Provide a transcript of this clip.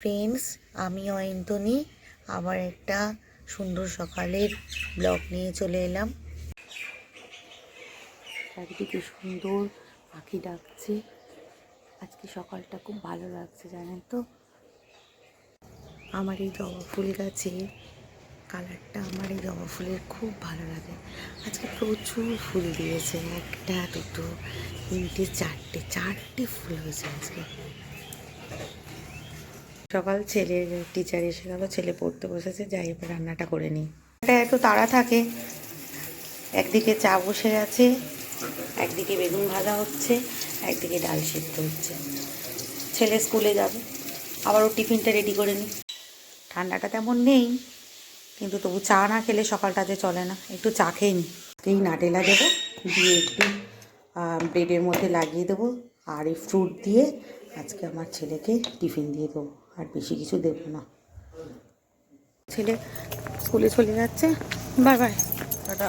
Friends, আমি অয়ন্তনী আবার একটা সুন্দর সকালের ব্লগ নিয়ে চলে এলাম। চারিদিকে সুন্দর পাখি ডাকছে। আজকে সকালটা খুব ভালো লাগছে জানেন তো। আমার এই জবা ফুল গাছে কালারটা আমার এই জবা ফুলের খুব ভালো লাগে। আজকে প্রচুর ফুল দিয়েছে, একটা দুটো তিনটে চারটে ফুল হয়েছে আজকে। সকাল ছেলের টিচার এসে গেল, ছেলে পড়তে বসেছে, যাই এবার রান্নাটা করে নিই। এটা এত তাড়া থাকে, একদিকে চা বসে গেছে, একদিকে বেগুন ভাজা হচ্ছে, একদিকে ডাল সিদ্ধ হচ্ছে। ছেলে স্কুলে যাবে, আবার ওর টিফিনটা রেডি করে নিই। ঠান্ডাটা তেমন নেই, কিন্তু তবু চা না খেলে সকালটা যে চলে না, একটু চা খেয়ে নিই। এই নাটেলা দেবো, দিয়ে একটু ব্রেডের মধ্যে লাগিয়ে দেবো, আর এই ফ্রুট দিয়ে আজকে আমার ছেলেকে টিফিন দিয়ে দেবো, আর বেশি কিছু দেবো না। ছেলে স্কুলে চলে যাচ্ছে, বাই বাই, টাটা।